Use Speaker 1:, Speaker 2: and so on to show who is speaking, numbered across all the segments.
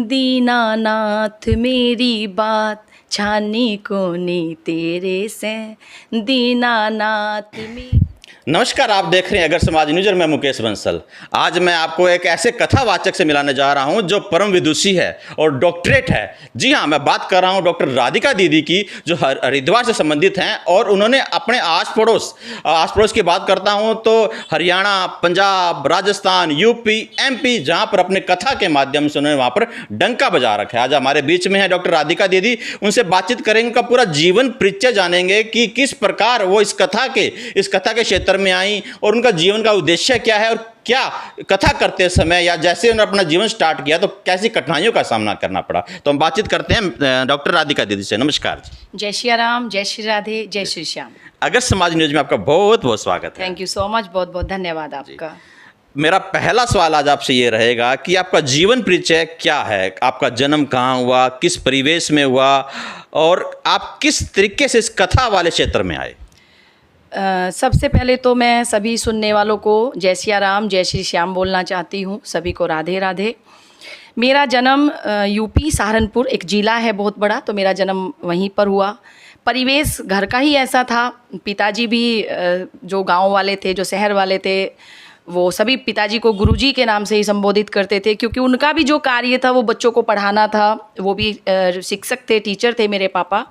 Speaker 1: दीनानाथ मेरी बात छानी कोनी तेरे से, दीनानाथ
Speaker 2: नमस्कार, आप देख रहे हैं अगर समाज न्यूज और मैं मुकेश बंसल। आज मैं आपको एक ऐसे कथावाचक से मिलाने जा रहा हूं जो परम विदुषी है और डॉक्टरेट है। जी हां, मैं बात कर रहा हूं डॉक्टर राधिका दीदी की, जो हरिद्वार से संबंधित हैं और उन्होंने अपने आस पड़ोस की बात करता हूं तो हरियाणा, पंजाब, राजस्थान, यूपी, एमपी, जहां पर अपने कथा के माध्यम से उन्होंने वहां पर डंका बजा रखा है। आज हमारे बीच में है डॉक्टर राधिका दीदी। उनसे बातचीत करेंगे, उनका पूरा जीवन परिचय जानेंगे कि किस प्रकार वो इस कथा के क्षेत्र में आई और उनका जीवन का उद्देश्य क्या है और क्या कथा करते समय या जैसे उन्होंने अपना जीवन स्टार्ट किया तो कैसी कठिनाइयों का सामना करना पड़ा। तो हम बातचीत करते हैं डॉक्टर राधिका दीदी से। नमस्कार जी।
Speaker 1: जय श्री राम, जय श्री राधे, जय श्री श्याम।
Speaker 2: अगर समाज न्यूज में आपका बहुत बहुत स्वागत है।
Speaker 1: थैंक यू सो मच, बहुत बहुत धन्यवाद आपका।
Speaker 2: मेरा पहला सवाल आज आपसे ये रहेगा कि आपका जीवन परिचय क्या है, आपका जन्म कहाँ हुआ, किस परिवेश में हुआ और आप किस तरीके से इस कथा वाले क्षेत्र में आए।
Speaker 1: सबसे पहले तो मैं सभी सुनने वालों को जय सिया राम, जय श्री श्याम बोलना चाहती हूँ। सभी को राधे राधे। मेरा जन्म यूपी सहारनपुर, एक ज़िला है बहुत बड़ा, तो मेरा जन्म वहीं पर हुआ। परिवेश घर का ही ऐसा था। पिताजी भी जो गांव वाले थे, जो शहर वाले थे, वो सभी पिताजी को गुरुजी के नाम से ही संबोधित करते थे, क्योंकि उनका भी जो कार्य था वो बच्चों को पढ़ाना था। वो भी शिक्षक थे, टीचर थे मेरे पापा।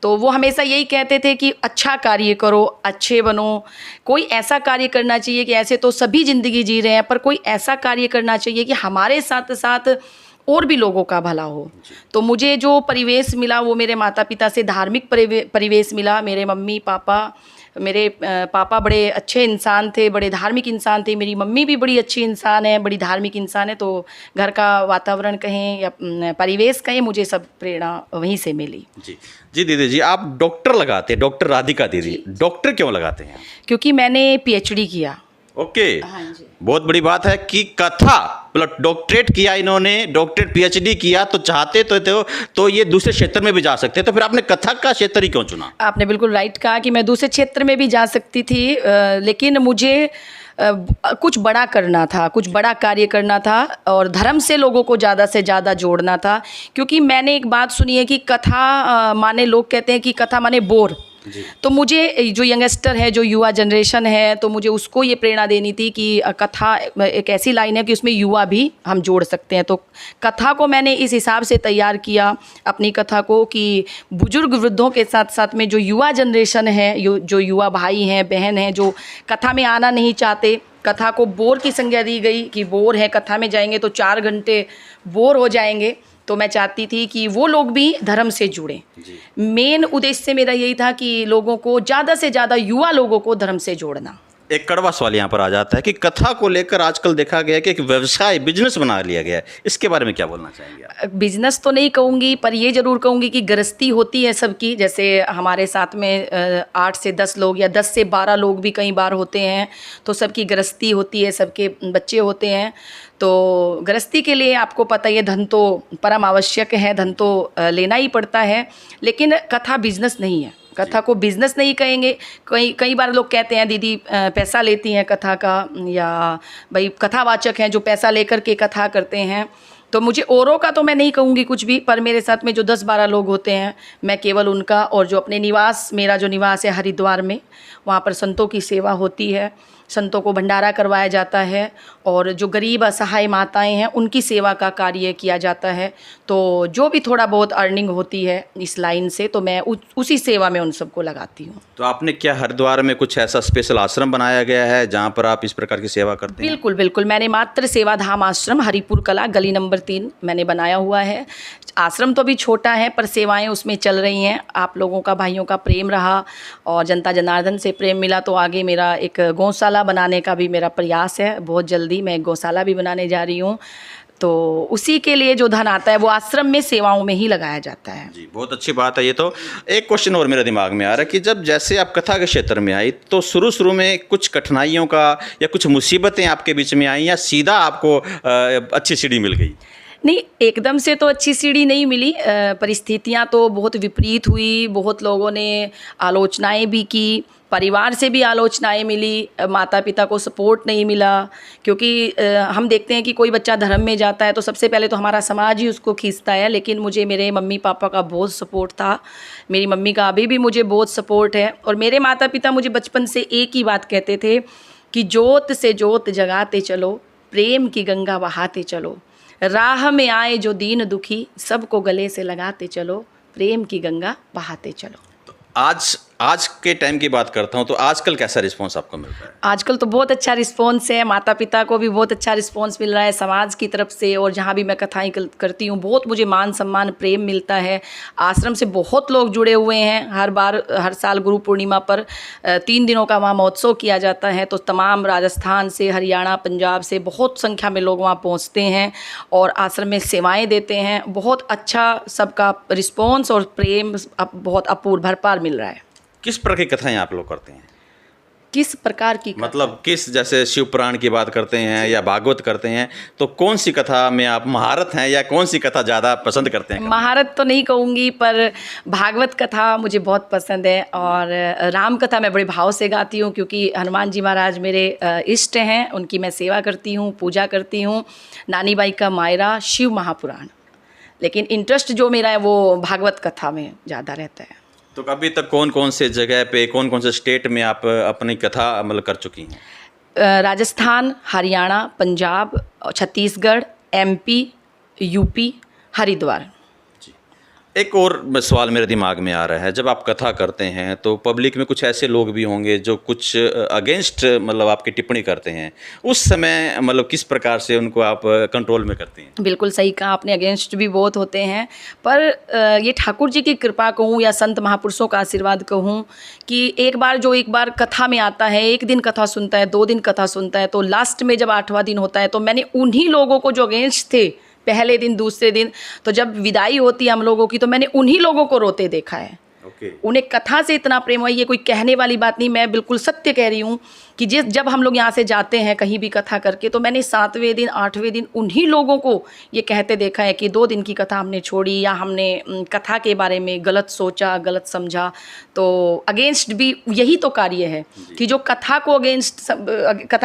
Speaker 1: तो वो हमेशा यही कहते थे कि अच्छा कार्य करो, अच्छे बनो। कोई ऐसा कार्य करना चाहिए कि ऐसे तो सभी ज़िंदगी जी रहे हैं, पर कोई ऐसा कार्य करना चाहिए कि हमारे साथ साथ और भी लोगों का भला हो। तो मुझे जो परिवेश मिला वो मेरे माता पिता से धार्मिक परिवेश मिला। मेरे पापा बड़े अच्छे इंसान थे, बड़े धार्मिक इंसान थे। मेरी मम्मी भी बड़ी अच्छी इंसान है, बड़ी धार्मिक इंसान है। तो घर का वातावरण कहें या परिवेश कहें, मुझे सब प्रेरणा वहीं से मिली।
Speaker 2: जी दीदी जी, आप डॉक्टर लगाते हैं, डॉक्टर राधिका दीदी, डॉक्टर क्यों लगाते हैं? तो
Speaker 1: क्योंकि मैंने पीएचडी किया।
Speaker 2: ओके।
Speaker 1: हाँ जी।
Speaker 2: बहुत बड़ी बात है कि कथा मतलब डॉक्टरेट किया इन्होंने, डॉक्टरेट पीएचडी किया, तो चाहते तो ये दूसरे क्षेत्र में भी जा सकते, तो फिर आपने कथा का क्षेत्र ही क्यों चुना?
Speaker 1: आपने बिल्कुल राइट कहा कि मैं दूसरे क्षेत्र में भी जा सकती थी, लेकिन मुझे कुछ बड़ा करना था, कुछ बड़ा कार्य करना था और धर्म से लोगों को ज़्यादा से ज़्यादा जोड़ना था। क्योंकि मैंने एक बात सुनी है कि कथा माने, लोग कहते हैं कि कथा माने बोर। तो मुझे जो यंगस्टर है, जो युवा जनरेशन है, तो मुझे उसको ये प्रेरणा देनी थी कि कथा एक ऐसी लाइन है कि उसमें युवा भी हम जोड़ सकते हैं। तो कथा को मैंने इस हिसाब से तैयार किया, अपनी कथा को, कि बुजुर्ग वृद्धों के साथ साथ में जो युवा जनरेशन है, जो युवा भाई हैं, बहन हैं, जो कथा में आना नहीं चाहते, कथा को बोर की संज्ञा दी गई कि बोर है, कथा में जाएंगे तो 4 घंटे बोर हो जाएंगे। तो मैं चाहती थी कि वो लोग भी धर्म से जुड़ें। मेन उद्देश्य मेरा यही था कि लोगों को, ज़्यादा से ज़्यादा युवा लोगों को धर्म से जोड़ना।
Speaker 2: एक कड़वा सवाल यहाँ पर आ जाता है कि कथा को लेकर आजकल देखा गया है कि एक व्यवसाय, बिजनेस बना लिया गया है। इसके बारे में क्या बोलना चाहेंगे आप?
Speaker 1: बिजनेस तो नहीं कहूँगी, पर ये ज़रूर कहूँगी कि गृहस्थी होती है सबकी। जैसे हमारे साथ में 8 से 10 लोग या 10 से 12 लोग भी कई बार होते हैं, तो सबकी गृहस्थी होती है, सबके बच्चे होते हैं। तो गृहस्थी के लिए आपको पता है धन तो परम आवश्यक है, धन तो लेना ही पड़ता है। लेकिन कथा बिजनेस नहीं है, कथा को बिजनेस नहीं कहेंगे। कई बार लोग कहते हैं दीदी पैसा लेती हैं कथा का, या भाई कथावाचक हैं जो पैसा लेकर के कथा करते हैं। तो मुझे औरों का तो मैं नहीं कहूँगी कुछ भी, पर मेरे साथ में जो 10-12 लोग होते हैं, मैं केवल उनका, और जो अपने निवास, मेरा जो निवास है हरिद्वार में, वहाँ पर संतों की सेवा होती है, संतों को भंडारा करवाया जाता है और जो गरीब असहाय माताएं हैं उनकी सेवा का कार्य किया जाता है। तो जो भी थोड़ा बहुत अर्निंग होती है इस लाइन से, तो मैं उसी सेवा में उन सबको लगाती हूँ।
Speaker 2: तो आपने क्या हरिद्वार में कुछ ऐसा स्पेशल आश्रम बनाया गया है जहाँ पर आप इस प्रकार की सेवा करते हैं?
Speaker 1: बिल्कुल बिल्कुल, मैंने मात्र सेवा धाम आश्रम हरिपुर कला गली नंबर 3 मैंने बनाया हुआ है। आश्रम तो अभी छोटा है, पर सेवाएं उसमें चल रही हैं। आप लोगों का, भाइयों का प्रेम रहा और जनता जनार्दन से प्रेम मिला, तो आगे मेरा एक गौशाला बनाने का भी मेरा प्रयास है। बहुत जल्दी मैं एक गौशाला भी बनाने जा रही हूँ। तो उसी के लिए जो धन आता है वो आश्रम में सेवाओं में ही लगाया जाता है।
Speaker 2: जी, बहुत अच्छी बात है ये तो। एक क्वेश्चन और मेरे दिमाग में आ रहा है कि जब जैसे आप कथा के क्षेत्र में आई, तो शुरू में कुछ कठिनाइयों का या कुछ मुसीबतें आपके बीच में आई, या सीधा आपको अच्छी सीढ़ी मिल गई?
Speaker 1: नहीं, एकदम से तो अच्छी सीढ़ी नहीं मिली। परिस्थितियाँ तो बहुत विपरीत हुई, बहुत लोगों ने आलोचनाएं भी की, परिवार से भी आलोचनाएं मिली, माता पिता को सपोर्ट नहीं मिला। क्योंकि हम देखते हैं कि कोई बच्चा धर्म में जाता है तो सबसे पहले तो हमारा समाज ही उसको खींचता है, लेकिन मुझे मेरे मम्मी पापा का बहुत सपोर्ट था। मेरी मम्मी का अभी भी मुझे बहुत सपोर्ट है। और मेरे माता पिता मुझे बचपन से एक ही बात कहते थे कि जोत से जोत जगाते चलो, प्रेम की गंगा बहाते चलो, राह में आए जो दीन दुखी, सबको गले से लगाते चलो, प्रेम की गंगा बहाते चलो।
Speaker 2: आज के टाइम की बात करता हूँ तो आजकल कैसा रिस्पॉन्स आपको मिल रहा है?
Speaker 1: आजकल तो बहुत अच्छा रिस्पॉन्स है, माता पिता को भी बहुत अच्छा रिस्पॉन्स मिल रहा है समाज की तरफ से, और जहाँ भी मैं कथाएं करती हूँ बहुत मुझे मान सम्मान प्रेम मिलता है। आश्रम से बहुत लोग जुड़े हुए हैं। हर साल गुरु पूर्णिमा पर 3 दिनों का वहाँ महोत्सव किया जाता है, तो तमाम राजस्थान से, हरियाणा, पंजाब से बहुत संख्या में लोग वहाँ पहुँचते हैं और आश्रम में सेवाएँ देते हैं। बहुत अच्छा सबका रिस्पॉन्स और प्रेम बहुत अपूर्व भरपार मिल रहा है।
Speaker 2: किस प्रकार की कथाएं आप लोग करते हैं?
Speaker 1: किस प्रकार की?
Speaker 2: मतलब किस, जैसे शिव पुराण की बात करते हैं या भागवत करते हैं, तो कौन सी कथा में आप महारत हैं या कौन सी कथा ज़्यादा पसंद करते हैं?
Speaker 1: महारत तो नहीं कहूँगी, पर भागवत कथा मुझे बहुत पसंद है। और राम कथा मैं बड़े भाव से गाती हूँ, क्योंकि हनुमान जी महाराज मेरे इष्ट हैं, उनकी मैं सेवा करती हूँ, पूजा करती हूँ। नानी बाई का मायरा, शिव महापुराण, लेकिन इंटरेस्ट जो मेरा है वो भागवत कथा में ज़्यादा रहता है।
Speaker 2: तो अभी तक कौन कौन से जगह पे, कौन कौन से स्टेट में आप अपनी कथा मतलब कर चुकी हैं?
Speaker 1: Rajasthan, Haryana, Punjab, Chhattisgarh, MP, UP, Haridwar.
Speaker 2: एक और सवाल मेरे दिमाग में आ रहा है, जब आप कथा करते हैं तो पब्लिक में कुछ ऐसे लोग भी होंगे जो कुछ अगेंस्ट मतलब आपकी टिप्पणी करते हैं, उस समय मतलब किस प्रकार से उनको आप कंट्रोल में करते हैं?
Speaker 1: बिल्कुल सही कहा आपने, अगेंस्ट भी बहुत होते हैं, पर ये ठाकुर जी की कृपा कहूँ या संत महापुरुषों का आशीर्वाद कहूँ कि एक बार कथा में आता है, 1 दिन कथा सुनता है, 2 दिन कथा सुनता है, तो लास्ट में जब 8वां दिन होता है तो मैंने उन्हीं लोगों को जो अगेंस्ट थे पहले दिन, दूसरे दिन, तो जब विदाई होती है हम लोगों की, तो मैंने उन्हीं लोगों को रोते देखा है। उन्हें कथा से इतना प्रेम हुआ। ये कोई कहने वाली बात नहीं, मैं बिल्कुल सत्य कह रही हूँ कि जब हम लोग यहाँ से जाते हैं कहीं भी कथा करके, तो मैंने 7वें दिन, 8वें दिन उन्हीं लोगों को ये कहते देखा है कि 2 दिन की कथा हमने छोड़ी, या हमने कथा के बारे में गलत सोचा, गलत समझा। तो अगेंस्ट भी यही तो कार्य है कि जो कथा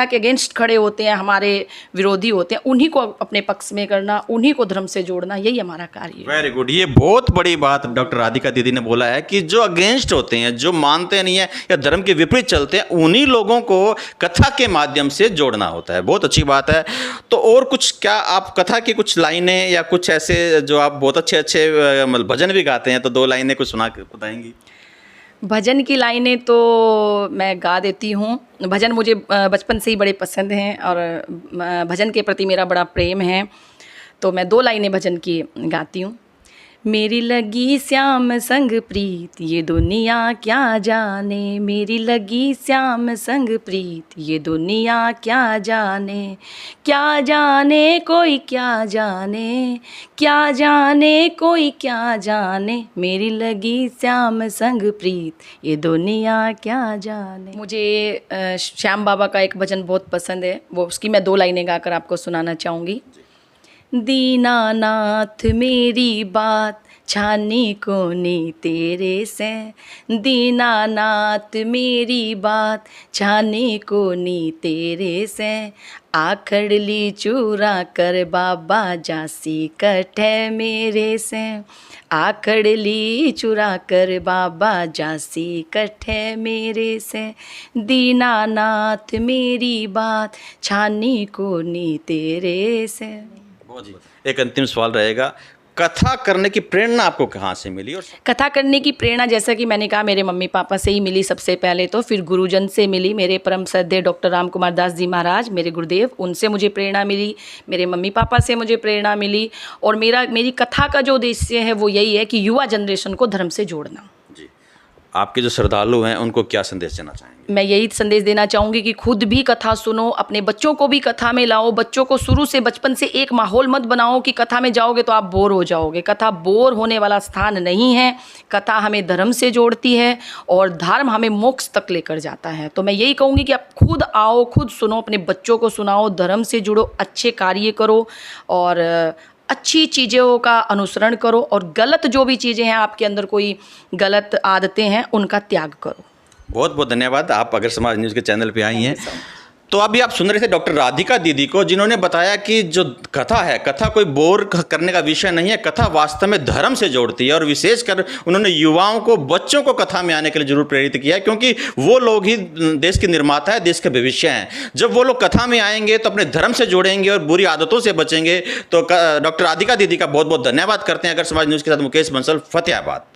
Speaker 1: के अगेंस्ट खड़े होते हैं, हमारे विरोधी होते हैं, उन्हीं को अपने पक्ष में करना, उन्हीं को धर्म से जोड़ना, यही हमारा कार्य है।
Speaker 2: Very good. ये बहुत बड़ी बात डॉक्टर राधिका दीदी ने बोला है कि जो अगेंस्ट होते हैं, जो मानते नहीं है या धर्म के विपरीत चलते हैं, उन्हीं लोगों को कथा के माध्यम से जोड़ना होता है। बहुत अच्छी बात है। तो और कुछ, क्या आप कथा की कुछ लाइनें या कुछ ऐसे जो आप बहुत अच्छे मतलब भजन भी गाते हैं, तो 2 लाइनें कुछ सुना के बताएंगी?
Speaker 1: भजन की लाइनें तो मैं गा देती हूँ। भजन मुझे बचपन से ही बड़े पसंद हैं और भजन के प्रति मेरा बड़ा प्रेम है, तो मैं 2 लाइनें भजन की गाती हूँ। मेरी लगी श्याम संग प्रीत ये दुनिया क्या जाने, मेरी लगी श्याम संग प्रीत ये दुनिया क्या जाने, क्या जाने कोई क्या जाने, क्या जाने कोई क्या जाने, मेरी लगी श्याम संग प्रीत ये दुनिया क्या जाने। मुझे श्याम बाबा का एक भजन बहुत पसंद है, वो उसकी मैं 2 लाइनें गाकर आपको सुनाना चाहूँगी। दीनानाथ मेरी बात छानी कोनी तेरे से, दीनानाथ मेरी बात छानी कोनी तेरे से, आखड़ ली चूरा कर बाबा जासी कठे मेरे से, आखड़ ली चुरा कर बाबा जासी कठे मेरे से, दीनानाथ मेरी बात छानी कोनी तेरे से।
Speaker 2: एक अंतिम सवाल रहेगा, कथा करने की प्रेरणा आपको कहाँ से मिली? और
Speaker 1: कथा करने की प्रेरणा, जैसा कि मैंने कहा, मेरे मम्मी पापा से ही मिली सबसे पहले, तो फिर गुरुजन से मिली। मेरे परम श्रद्धेय डॉक्टर राम कुमार दास जी महाराज, मेरे गुरुदेव, उनसे मुझे प्रेरणा मिली। मेरे मम्मी पापा से मुझे प्रेरणा मिली। और मेरी कथा का जो उद्देश्य है वो यही है कि युवा जनरेशन को धर्म से जोड़ना।
Speaker 2: जी, आपके जो श्रद्धालु हैं उनको क्या संदेश देना चाहेंगे?
Speaker 1: मैं यही संदेश देना चाहूँगी कि खुद भी कथा सुनो, अपने बच्चों को भी कथा में लाओ। बच्चों को शुरू से, बचपन से एक माहौल मत बनाओ कि कथा में जाओगे तो आप बोर हो जाओगे। कथा बोर होने वाला स्थान नहीं है। कथा हमें धर्म से जोड़ती है और धर्म हमें मोक्ष तक लेकर जाता है। तो मैं यही कहूँगी कि आप खुद आओ, खुद सुनो, अपने बच्चों को सुनाओ, धर्म से जुड़ो, अच्छे कार्य करो और अच्छी चीज़ों का अनुसरण करो और गलत जो भी चीज़ें हैं, आपके अंदर कोई गलत आदतें हैं, उनका त्याग करो।
Speaker 2: बहुत बहुत धन्यवाद, आप अगर समाज न्यूज़ के चैनल पे आई हैं। तो अभी आप सुन रहे थे डॉक्टर राधिका दीदी को, जिन्होंने बताया कि जो कथा है, कथा कोई बोर करने का विषय नहीं है, कथा वास्तव में धर्म से जोड़ती है। और विशेषकर उन्होंने युवाओं को, बच्चों को कथा में आने के लिए जरूर प्रेरित किया है, क्योंकि वो लोग ही देश के निर्माता है, देश के भविष्य हैं। जब वो लोग कथा में आएंगे तो अपने धर्म से जुड़ेंगे और बुरी आदतों से बचेंगे। तो डॉक्टर राधिका दीदी का बहुत बहुत धन्यवाद करते हैं। अगर समाज न्यूज़ के साथ मुकेश बंसल, फतेहाबाद।